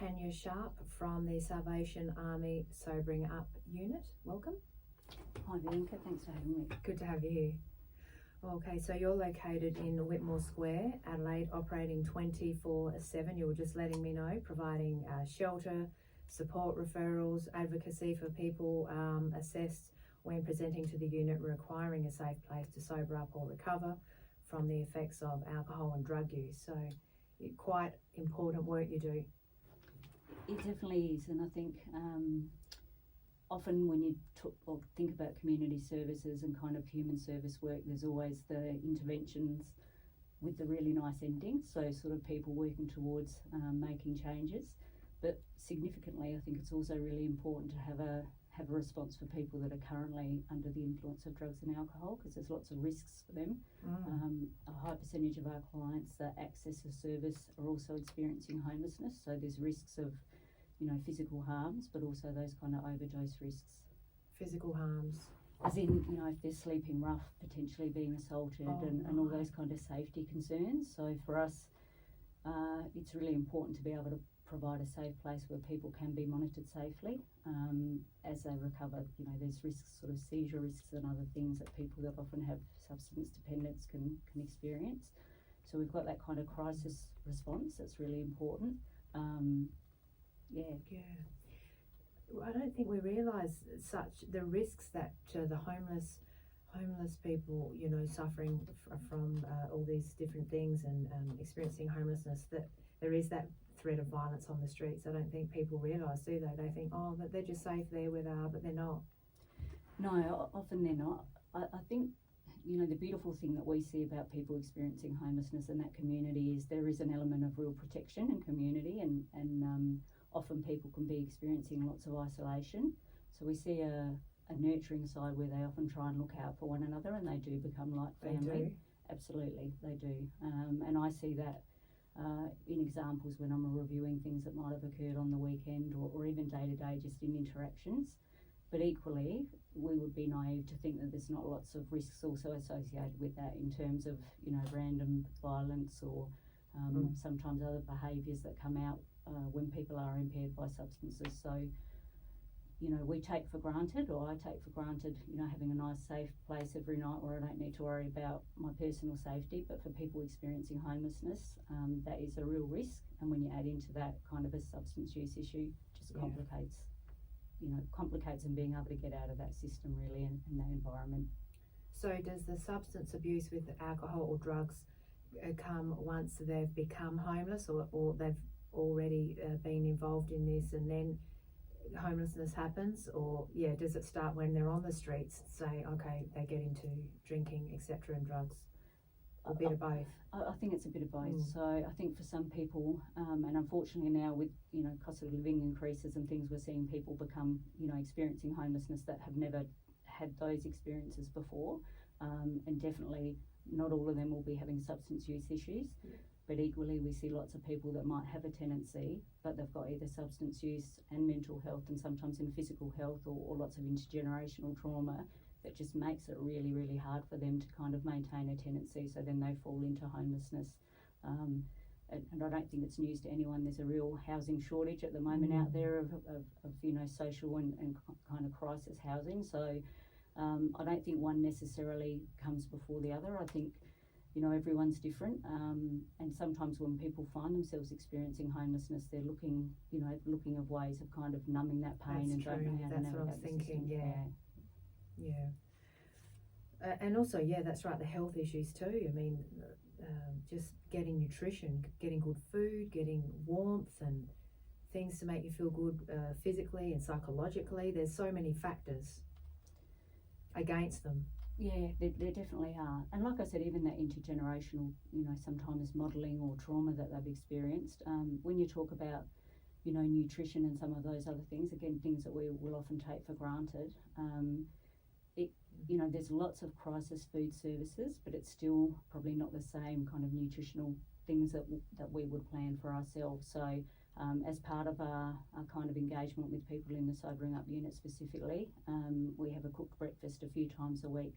Tania Sharp from the Salvation Army Sobering Up Unit. Welcome. Hi Bianca, thanks for having me. Good to have you here. Okay, so you're located in Whitmore Square, Adelaide, operating 24/7. You were just letting me know, providing shelter, support, referrals, advocacy for people assessed when presenting to the unit requiring a safe place to sober up or recover from the effects of alcohol and drug use. So quite important work you do. It definitely is, and I think often when you think about community services and kind of human service work, there's always the interventions with the really nice endings, so sort of people working towards making changes. But significantly, I think it's also really important to have a response for people that are currently under the influence of drugs and alcohol, because there's lots of risks for them. A high percentage of our clients that access a service are also experiencing homelessness, so there's risks of physical harms, but also those kind of overdose risks. Physical harms? As in, if they're sleeping rough, potentially being assaulted, and all those kind of safety concerns. So for us, it's really important to be able to provide a safe place where people can be monitored safely as they recover. There's risks, sort of seizure risks and other things that people that often have substance dependence can experience. So we've got that kind of crisis response that's really important. I don't think we realise the risks that the homeless people, suffering from all these different things and experiencing homelessness, that there is that threat of violence on the streets. I don't think people realise, do they? They think, that they're just safe there where they are, but they're not. No, often they're not. I think, the beautiful thing that we see about people experiencing homelessness in that community is there is an element of real protection and community, and often people can be experiencing lots of isolation. So we see a nurturing side where they often try and look out for one another, and they do become like family. They do. Absolutely, they do. And I see that in examples when I'm reviewing things that might have occurred on the weekend or even day to day, just in interactions. But equally, we would be naive to think that there's not lots of risks also associated with that in terms of, random violence or sometimes other behaviours that come out when people are impaired by substances. So, we take for granted, or I take for granted, having a nice safe place every night where I don't need to worry about my personal safety. But for people experiencing homelessness, that is a real risk. And when you add into that kind of a substance use issue, just complicates and being able to get out of that system really and that environment. So does the substance abuse with alcohol or drugs come once they've become homeless, or they've already been involved in this and then homelessness happens? Or does it start when they're on the streets, say, okay, they get into drinking, etc., and drugs? A bit of both? I think it's a bit of both. So I think for some people, and unfortunately now with cost of living increases and things, we're seeing people become experiencing homelessness that have never had those experiences before, and definitely not all of them will be having substance use issues. But equally we see lots of people that might have a tendency, but they've got either substance use and mental health, and sometimes in physical health or lots of intergenerational trauma that just makes it really, really hard for them to kind of maintain a tendency. So then they fall into homelessness. And I don't think it's news to anyone. There's a real housing shortage at the moment out there of social and kind of crisis housing. So I don't think one necessarily comes before the other. I think everyone's different, and sometimes when people find themselves experiencing homelessness, they're looking of ways of kind of numbing that pain. That's and true. don't know how That's to what I was navigate the thinking. system. And also, that's right, the health issues too. I mean, just getting nutrition, getting good food, getting warmth and things to make you feel good physically and psychologically. There's so many factors against them. Yeah, there definitely are. And like I said, even that intergenerational, sometimes modelling or trauma that they've experienced, when you talk about, nutrition and some of those other things, again, things that we will often take for granted, there's lots of crisis food services, but it's still probably not the same kind of nutritional things that we would plan for ourselves. So as part of our kind of engagement with people in the Sobering Up unit specifically, we have a cooked breakfast a few times a week.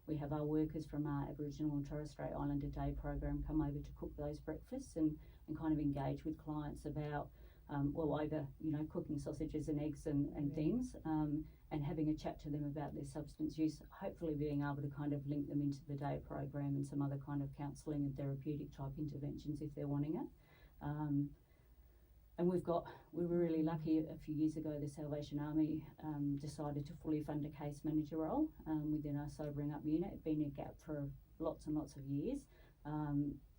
We have our workers from our Aboriginal and Torres Strait Islander Day program come over to cook those breakfasts and kind of engage with clients about over, cooking sausages and eggs and things, and having a chat to them about their substance use, hopefully being able to kind of link them into the day program and some other kind of counselling and therapeutic type interventions if they're wanting it. And we were really lucky a few years ago, the Salvation Army decided to fully fund a case manager role within our Sobering Up unit. It'd been a gap for lots and lots of years.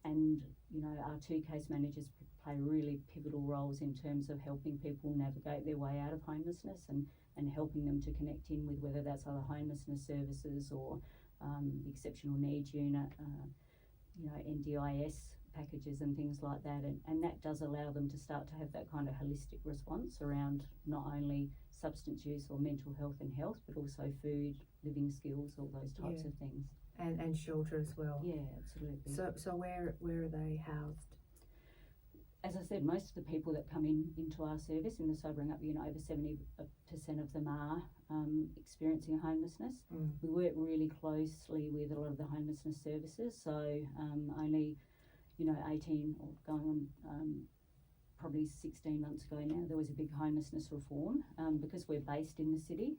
And our two case managers play really pivotal roles in terms of helping people navigate their way out of homelessness and helping them to connect in with whether that's other homelessness services or the exceptional needs unit, NDIS packages and things like that, and that does allow them to start to have that kind of holistic response around not only substance use or mental health and health, but also food, living skills, all those types of things. And shelter as well. Yeah, absolutely. So where are they housed? As I said, most of the people that come into our service in the Sobering Up unit, over 70% of them are experiencing homelessness. We work really closely with a lot of the homelessness services, so only 18 or going on probably 16 months ago now, there was a big homelessness reform. Because we're based in the city,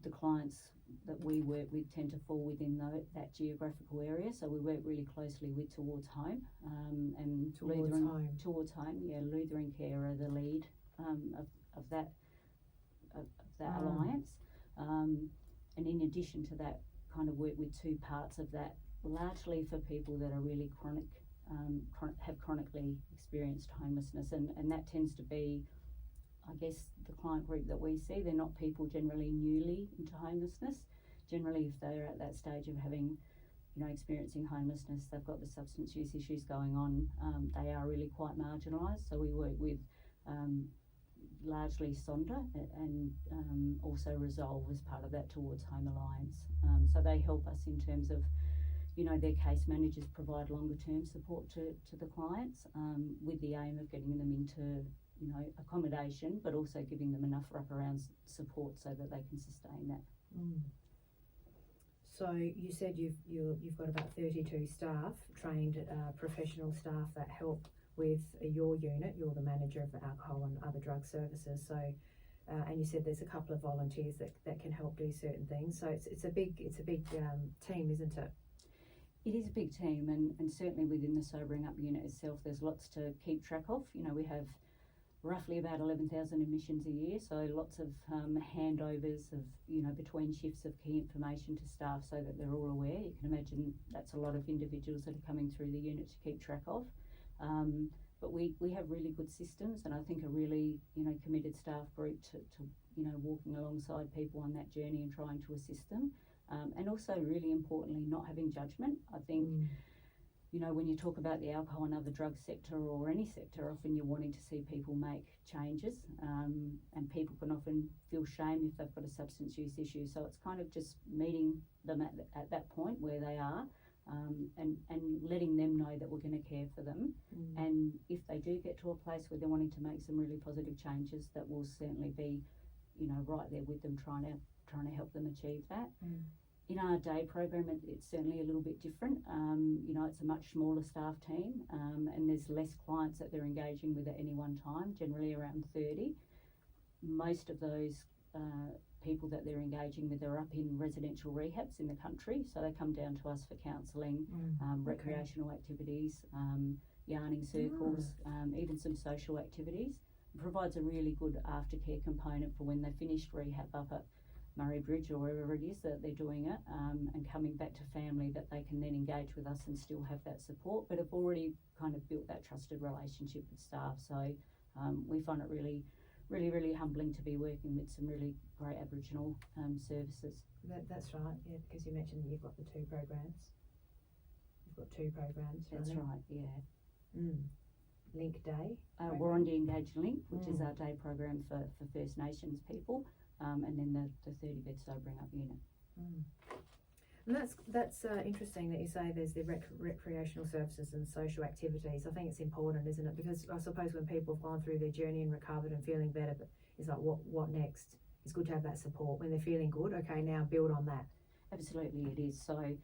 the clients that we work with tend to fall within that geographical area, so we work really closely with Towards Home and Towards Home. Yeah, Lutheran Care are the lead of that alliance, and in addition to that, kind of work with two parts of that, largely for people that are really have chronically experienced homelessness, and that tends to be, I guess, the client group that we see. They're not people generally newly into homelessness. Generally, if they're at that stage of having, experiencing homelessness, they've got the substance use issues going on, they are really quite marginalised. So we work with largely Sonder and also Resolve as part of that Towards Home Alliance. So they help us in terms of, their case managers provide longer term support to the clients with the aim of getting them into accommodation, but also giving them enough wraparound support so that they can sustain that. So you said you've got about 32 staff, trained professional staff that help with your unit. You're the manager of the alcohol and other drug services. So and you said there's a couple of volunteers that can help do certain things. So it's a big team, isn't it? It is a big team, and certainly within the Sobering Up unit itself, there's lots to keep track of. We have roughly about 11,000 admissions a year, so lots of handovers of, between shifts of key information to staff so that they're all aware. You can imagine that's a lot of individuals that are coming through the unit to keep track of. But we have really good systems, and I think a really, committed staff group to walking alongside people on that journey and trying to assist them. And also, really importantly, not having judgment. I think, when you talk about the alcohol and other drug sector or any sector, often you're wanting to see people make changes, and people can often feel shame if they've got a substance use issue. So it's kind of just meeting them at that point where they are, and letting them know that we're going to care for them. And if they do get to a place where they're wanting to make some really positive changes, that will certainly be, right there with them, trying to help them achieve that. In our day program, it's certainly a little bit different. It's a much smaller staff team, and there's less clients that they're engaging with at any one time, generally around 30. Most of those people that they're engaging with are up in residential rehabs in the country, so they come down to us for counselling, recreational activities, yarning circles, even some social activities. It provides a really good aftercare component for when they finished rehab up at Murray Bridge or wherever it is that they're doing it, and coming back to family, that they can then engage with us and still have that support, but have already kind of built that trusted relationship with staff. So we find it really, really, really humbling to be working with some really great Aboriginal services. That's right, yeah, because you mentioned that you've got the two programs. You've got two programs. That's right, yeah. Link Day. Warrandy Engage Link, which is our day program for First Nations people. And then the 30-bed Sobering Up unit. And that's interesting that you say there's the recreational services and social activities. I think it's important, isn't it? Because I suppose when people have gone through their journey and recovered and feeling better, but it's like, what next? It's good to have that support. When they're feeling good, okay, now build on that. Absolutely, it is. So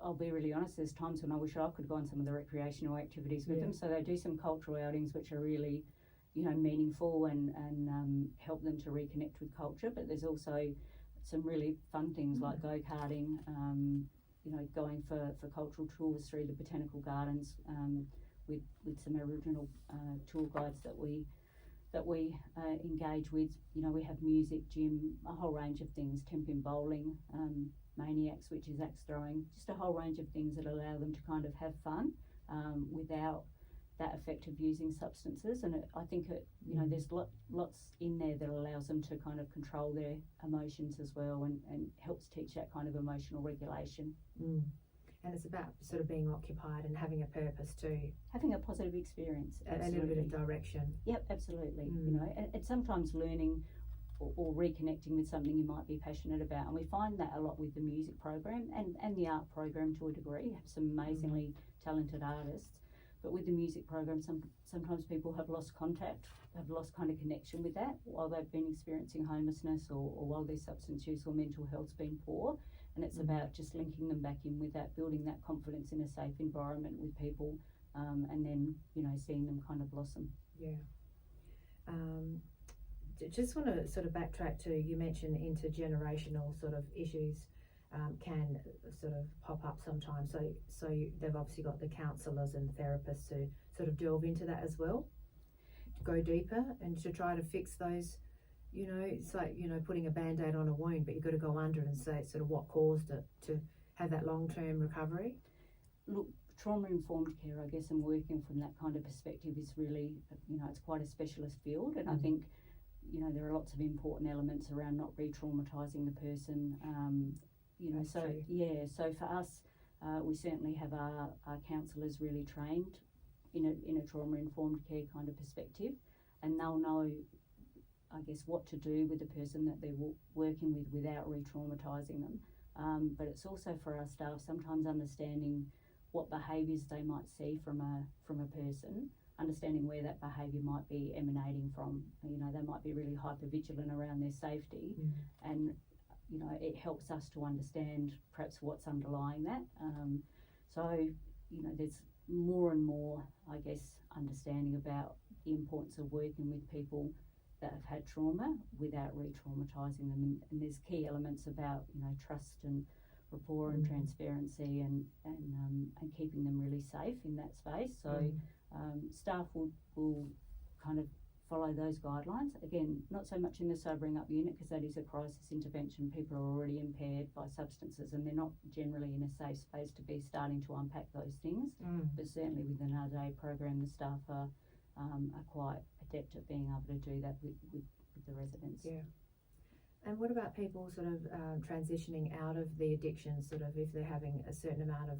I'll be really honest, there's times when I wish I could go on some of the recreational activities with them. So they do some cultural outings which are really, meaningful and help them to reconnect with culture. But there's also some really fun things like go-karting, going for cultural tours through the botanical gardens with some Aboriginal tour guides that we engage with. We have music, gym, a whole range of things, temping bowling, maniacs, which is axe throwing, just a whole range of things that allow them to kind of have fun without that effect of using substances. And I think there's lots in there that allows them to kind of control their emotions as well, and helps teach that kind of emotional regulation. And it's about sort of being occupied and having a purpose too. Having a positive experience. A little bit of direction. Yep, absolutely. And sometimes learning or reconnecting with something you might be passionate about. And we find that a lot with the music program and the art program to a degree. You have some amazingly talented artists. But with the music program, sometimes people have lost contact, have lost kind of connection with that while they've been experiencing homelessness or while their substance use or mental health's been poor. And it's about just linking them back in with that, building that confidence in a safe environment with people, and then, seeing them kind of blossom. Yeah. Just want to sort of backtrack to, you mentioned intergenerational sort of issues can sort of pop up sometimes. So they've obviously got the counsellors and therapists to sort of delve into that as well, to go deeper and to try to fix those. It's like, putting a Band-Aid on a wound, but you've got to go under and say sort of what caused it to have that long-term recovery. Look, trauma-informed care, I guess, and working from that kind of perspective is really, it's quite a specialist field. And I think, there are lots of important elements around not re-traumatising the person. So for us, we certainly have our counsellors really trained in a trauma-informed care kind of perspective, and they'll know, I guess, what to do with the person that they're working with without re-traumatising them. But it's also for our staff sometimes understanding what behaviours they might see from a person, understanding where that behaviour might be emanating from. They might be really hyper-vigilant around their safety, and it helps us to understand perhaps what's underlying that. There's more and more, I guess, understanding about the importance of working with people that have had trauma without re-traumatising them, and there's key elements about trust and rapport and transparency and keeping them really safe in that space. So staff will kind of follow those guidelines. Again, not so much in the sobering up unit, because that is a crisis intervention. People are already impaired by substances and they're not generally in a safe space to be starting to unpack those things. But certainly within our day program, the staff are quite adept at being able to do that with the residents. Yeah. And what about people sort of transitioning out of the addiction, sort of if they're having a certain amount of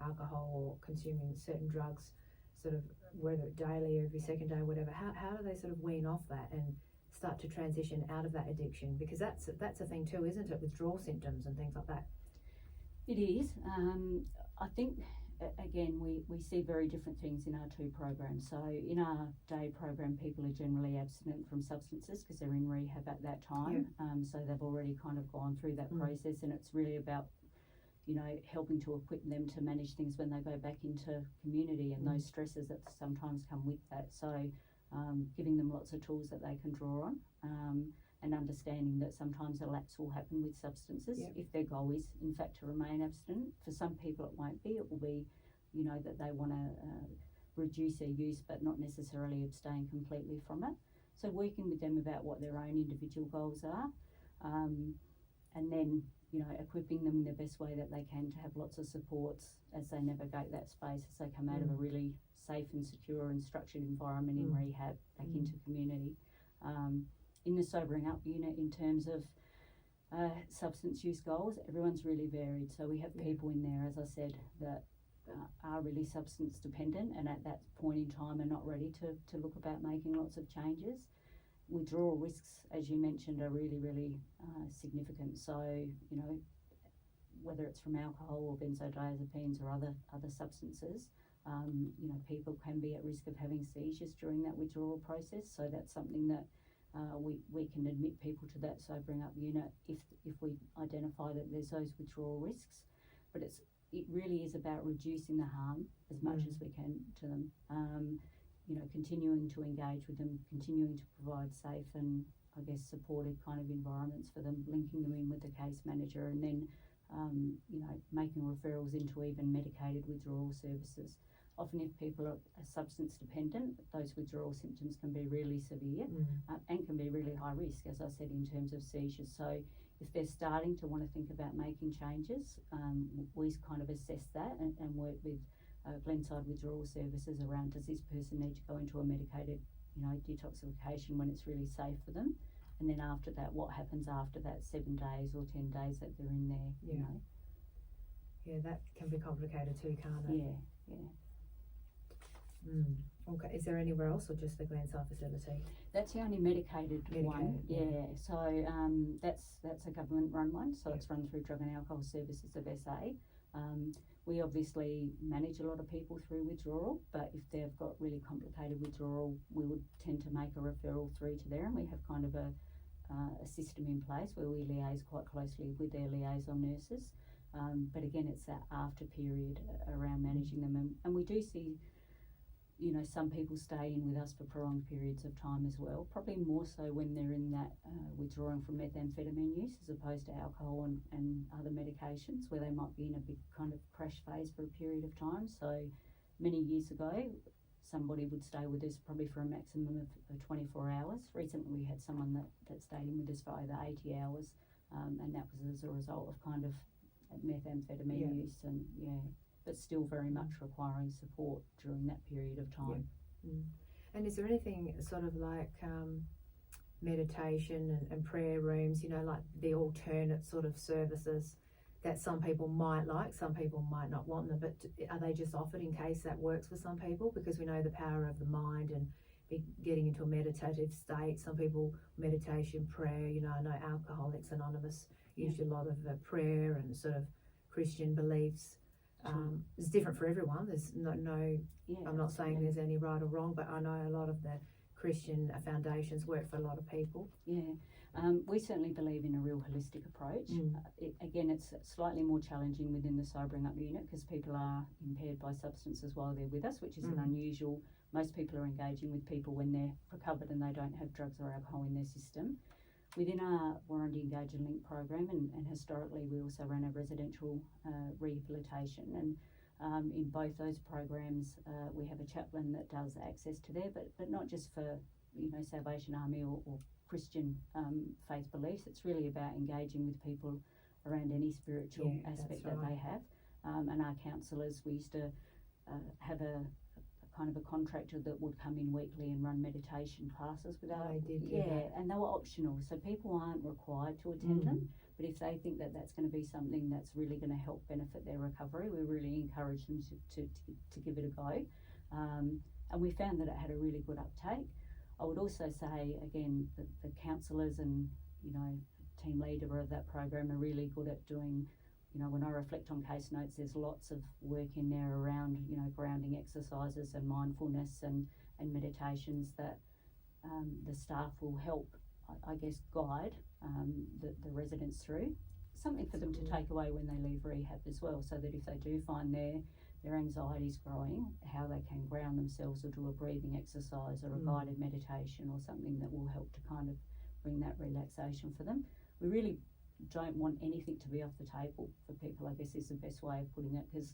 alcohol or consuming certain drugs, sort of whether daily or every second day, whatever, how do they sort of wean off that and start to transition out of that addiction? Because that's a thing too, isn't it? Withdrawal symptoms and things like that. It is. I think, again, we see very different things in our two programs. So in our day program, people are generally abstinent from substances because they're in rehab at that time. So they've already kind of gone through that process, and it's really about helping to equip them to manage things when they go back into community and those stresses that sometimes come with that. So giving them lots of tools that they can draw on, and understanding that sometimes a lapse will happen with substances if their goal is in fact to remain abstinent. For some people it won't be. It will be, that they want to reduce their use but not necessarily abstain completely from it. So working with them about what their own individual goals are, and then equipping them in the best way that they can to have lots of supports as they navigate that space, as they come out of a really safe and secure and structured environment in rehab back into community. In the sobering up unit, in terms of substance use goals, everyone's really varied. So we have people in there, as I said, that are really substance dependent and at that point in time are not ready to look about making lots of changes. Withdrawal risks, as you mentioned, are really, really significant. So, whether it's from alcohol or benzodiazepines or other substances, people can be at risk of having seizures during that withdrawal process. So that's something that we can admit people to that sobering up unit if we identify that there's those withdrawal risks. But it's it really is about reducing the harm as much as we can to them. Continuing to engage with them, continuing to provide safe and I guess supportive kind of environments for them, linking them in with the case manager, and then making referrals into even medicated withdrawal services. Often if people are substance dependent, those withdrawal symptoms can be really severe and can be really high risk, as I said, in terms of seizures. So if they're starting to want to think about making changes, we kind of assess that and work with Glenside Withdrawal Services around, does this person need to go into a medicated detoxification when it's really safe for them? And then after that, what happens after that 7 days or 10 days that they're in there, you know? Yeah, that can be complicated too, can't it? Yeah. Okay, is there anywhere else or just the Glenside facility? That's the only medicated one. Yeah. So that's a government run one. So it's run through Drug and Alcohol Services of SA. We obviously manage a lot of people through withdrawal, but if they've got really complicated withdrawal, we would tend to make a referral through to there, and we have kind of a system in place where we liaise quite closely with their liaison nurses. But again, it's that after period around managing them, and we do see some people stay in with us for prolonged periods of time as well, probably more so when they're in that withdrawing from methamphetamine use as opposed to alcohol and other medications, where they might be in a big kind of crash phase for a period of time. So many years ago, somebody would stay with us probably for a maximum of 24 hours. Recently we had someone that stayed in with us for over 80 hours, and that was as a result of kind of methamphetamine use, and but still very much requiring support during that period of time. And is there anything sort of like meditation and prayer rooms, like the alternate sort of services that some people might like, some people might not want them, but are they just offered in case that works for some people? Because we know the power of the mind and getting into a meditative state. Some people, meditation, prayer, I know Alcoholics Anonymous use a lot of prayer and sort of Christian beliefs. It's different for everyone. There's no I'm not saying there's any right or wrong, but I know a lot of the Christian foundations work for a lot of people. We certainly believe in a real holistic approach. It's slightly more challenging within the sobering up unit because people are impaired by substances while they're with us, which is an unusual. Most people are engaging with people when they're recovered and they don't have drugs or alcohol in their system. Within our Warranty Engage and Link program, and historically we also ran a residential rehabilitation, and in both those programs we have a chaplain that does access to there, but not just for Salvation Army or Christian faith beliefs. It's really about engaging with people around any spiritual aspect that they have, and our counsellors, we used to have a kind of a contractor that would come in weekly and run meditation classes with us. And they were optional, so people aren't required to attend them, but if they think that that's going to be something that's really going to help benefit their recovery, we really encourage them to give it a go, and we found that it had a really good uptake. I would also say again that the counsellors and team leader of that program are really good at doing, when I reflect on case notes, there's lots of work in there around, grounding exercises and mindfulness and meditations that the staff will help, I guess, guide the residents through. Something for them to take away when they leave rehab as well, so that if they do find their anxiety's growing, how they can ground themselves or do a breathing exercise or a guided meditation or something that will help to kind of bring that relaxation for them. We really don't want anything to be off the table for people, I guess is the best way of putting it, because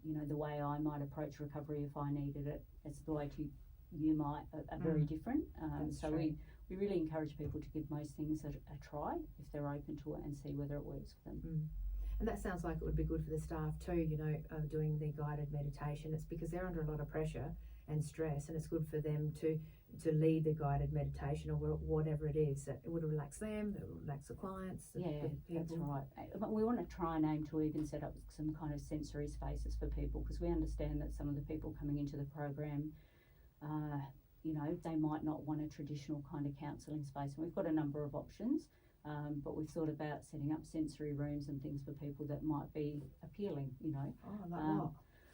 the way I might approach recovery if I needed it, as the way you might are very different. So we really encourage people to give most things a try if they're open to it and see whether it works for them. And that sounds like it would be good for the staff too, doing the guided meditation. It's because they're under a lot of pressure and stress, and it's good for them to lead the guided meditation or whatever it is. It would relax them, it would relax the clients. That's right. But we want to try and aim to even set up some kind of sensory spaces for people, because we understand that some of the people coming into the program, they might not want a traditional kind of counselling space. And we've got a number of options, but we've thought about setting up sensory rooms and things for people that might be appealing, Like what?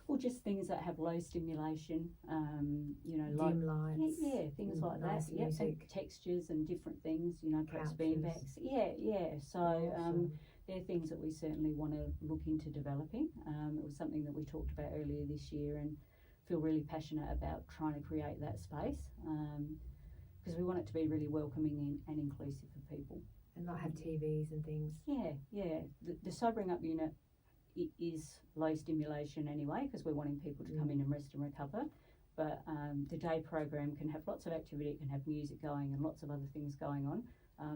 Well, just things that have low stimulation, dim lights, things like nice that. Music. And textures and different things, perhaps Couches. beanbags. So they're things that we certainly want to look into developing. It was something that we talked about earlier this year and feel really passionate about trying to create that space because we want it to be really welcoming and inclusive for people. And not have TVs and things. Yeah. The sobering up unit is low stimulation anyway because we're wanting people to come in and rest and recover. But the day program can have lots of activity, it can have music going and lots of other things going on.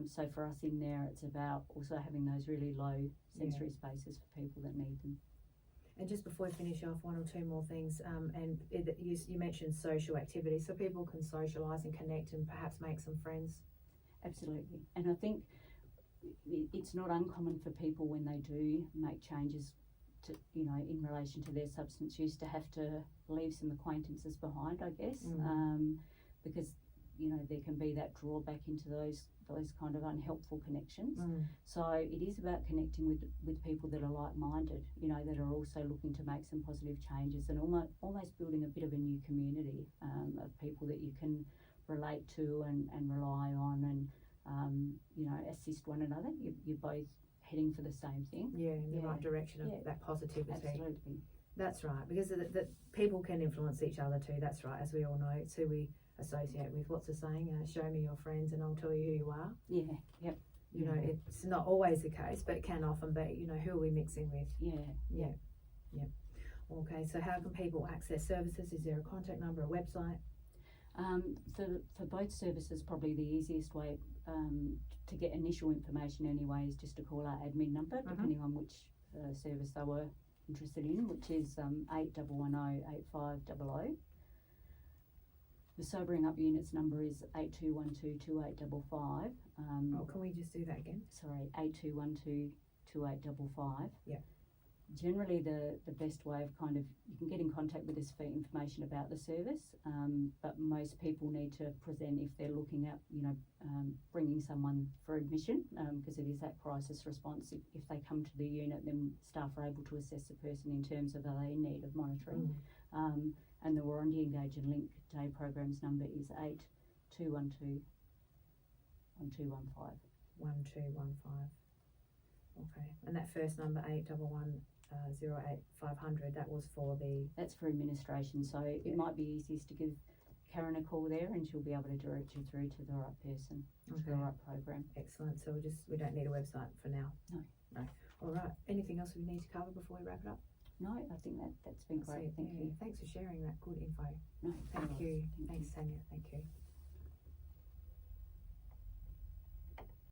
So for us in there, it's about also having those really low sensory spaces for people that need them. And just before we finish off, one or two more things. You mentioned social activities, so people can socialise and connect and perhaps make some friends. Absolutely. And I think it's not uncommon for people when they do make changes to, in relation to their substance use to have to leave some acquaintances behind, I guess, because, there can be that drawback into those kind of unhelpful connections. So it is about connecting with people that are like-minded, that are also looking to make some positive changes and almost building a bit of a new community of people that you can relate to and rely on and, assist one another. You're both heading for the same thing. Yeah, in the right direction of that positivity. Absolutely. That's right, because the people can influence each other too. That's right, as we all know. It's who we associate with. What's the saying? Show me your friends and I'll tell you who you are. Yeah, yep. It's not always the case, but it can often be. Who are we mixing with? Yeah. Okay, so how can people access services? Is there a contact number, a website? For both services, probably the easiest way to get initial information anyway is just to call our admin number, depending on which service they were interested in, which is 8110 8500. The sobering up units number is 8212 2855. Can we just do that again? Sorry, 8212 2855. Yeah. Generally, the best way of you can get in contact with us for information about the service, but most people need to present if they're looking at, bringing someone for admission, because it is that crisis response. If they come to the unit, then staff are able to assess the person in terms of are they in need of monitoring. And the Warrandy Engage and Link Day Programs number is 8212 1215. 1215. Okay, and that first number 811 08500, that was for that's for administration, so it might be easiest to give Karen a call there and she'll be able to direct you through to the right person, to the right program. Excellent. So we don't need a website for now. No. All right, anything else we need to cover before we wrap it up? No, I think that's been great. Thank you. Thanks for sharing that good info. No, Thank you. Thanks, Tania. Thank you.